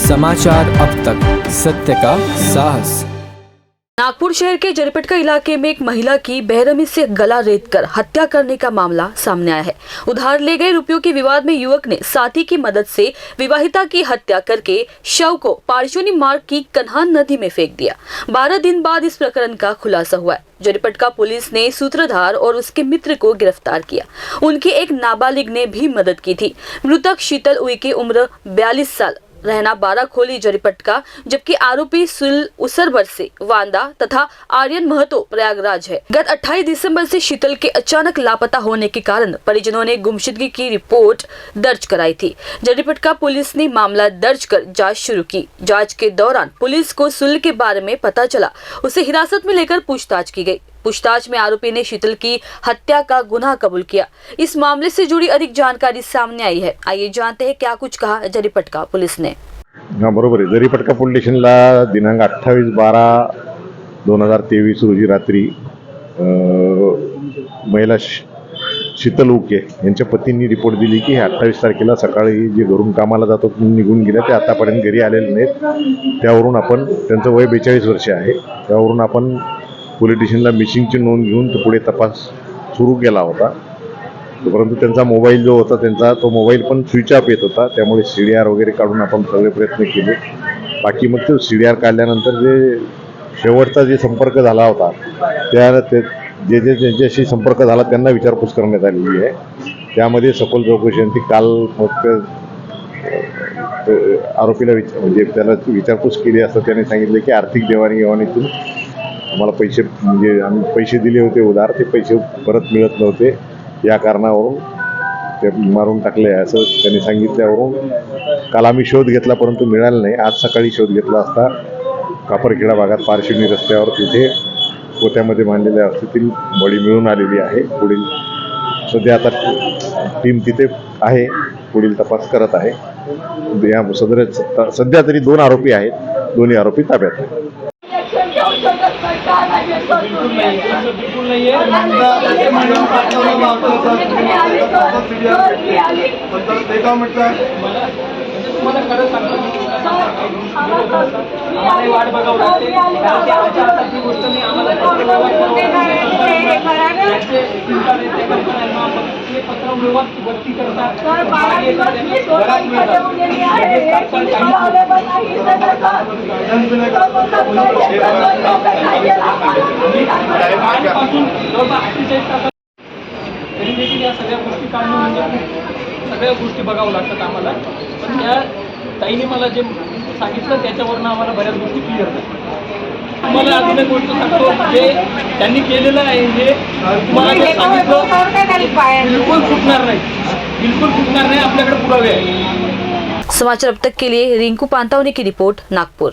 समाचार अब तक, सत्य का साहस। नागपुर शहर के जरीपटका इलाके में एक महिला की बेरहमी से गला रेतकर हत्या करने का मामला सामने आया है। उधार ले गए रुपयों के विवाद में युवक ने साथी की मदद से विवाहिता की हत्या करके शव को पारशोनी मार्ग की कन्हान नदी में फेंक दिया। 12 दिन बाद इस प्रकरण का खुलासा हुआ है। जरीपटका पुलिस ने सूत्रधार और उसके मित्र को गिरफ्तार किया। उनकी एक नाबालिग ने भी मदद की थी। मृतक शीतल उइके उम्र 42 साल, रहना बाराखोली जरीपटका, जबकि आरोपी सुल उसरभर से वांदा तथा आर्यन महतो प्रयागराज है। गत 28 दिसंबर से शीतल के अचानक लापता होने के कारण परिजनों ने गुमशुदगी की रिपोर्ट दर्ज कराई थी। जरीपटका पुलिस ने मामला दर्ज कर जांच शुरू की। जांच के दौरान पुलिस को सुल के बारे में पता चला। उसे हिरासत में लेकर पूछताछ की गई। पूछताछ में आरोपी ने शीतल की हत्या का गुनाह कबूल किया। इस मामले से जुड़ी अधिक जानकारी सामने आई है। आइए जानते हैं क्या कुछ कहा जरीपटका पुलिस ने। हाँ, बरोबर आहे। जरीपटका पोलीस स्टेशनला दिनांक 28/12/2023 रोजी रात्री महिला शीतल उके यांच्या पतींनी रिपोर्ट दिली की 28 तारखेला सकाळी जे घरून कामाला जातो निघून गेले, ते आतापर्यंत घरी आलेले नाहीत। त्यावरून आपण, त्यांचं वय 42 वर्ष आहे, त्यावरून आपण पोलीस स्टेशनला मिसिंगची नोंद घेऊन पुढे तपास सुरू केला होता। परंतु त्यांचा मोबाईल जो होता, त्यांचा तो मोबाईल पण स्विच ऑफ येत होता। त्यामुळे CDR वगैरे काढून आपण सगळे प्रयत्न केले। बाकी मग तो CDR काढल्यानंतर जे शेवटचा जे संपर्क झाला होता, त्या ज्यांच्याशी संपर्क झाला त्यांना विचारपूस करण्यात आलेली आहे। त्यामध्ये सखोल चौकशी आणि काल मग आरोपीला म्हणजे त्याला विचारपूस केली असता त्याने सांगितले की आर्थिक देवाणघेवाणीतून आम्हाला पैसे, म्हणजे आम्ही पैसे दिले होते उधार, ते पैसे परत मिळत नव्हते, या कारणावरून ते मारून टाकले असं त्यांनी सांगितल्यावरून काल आम्ही शोध घेतला परंतु मिळाला नाही। आज सकाळी शोध घेतला असता कापरखेडा भागात पारशिवनी रस्त्यावर तिथे पोत्यामध्ये बांधलेल्या अवस्थेतील बॉडी मिळून आलेली आहे। पुढील सध्या आता टीम तिथे आहे, पुढील तपास करत आहे। या सदर सध्या तरी 2 आरोपी आहेत, दोन्ही आरोपी ताब्यात आहेत। सगळ्या गोष्टी बघावं लागतात आम्हाला, पण त्या ताईने मला जे सांगितलं त्याच्यावरून आम्हाला बऱ्याच गोष्टी क्लिअर झाल्या। तुम्हाला अजून एक गोष्ट सांगतो, जे त्यांनी केलेलं आहे हे तुम्हाला जे सांगितलं बिलकुल फुटणार नाही, बिलकुल फुटणार नाही। आपल्याकडे पुरावे आहे। समाचार अब तक के लिए रिंकू पांतावनी की रिपोर्ट, नागपुर।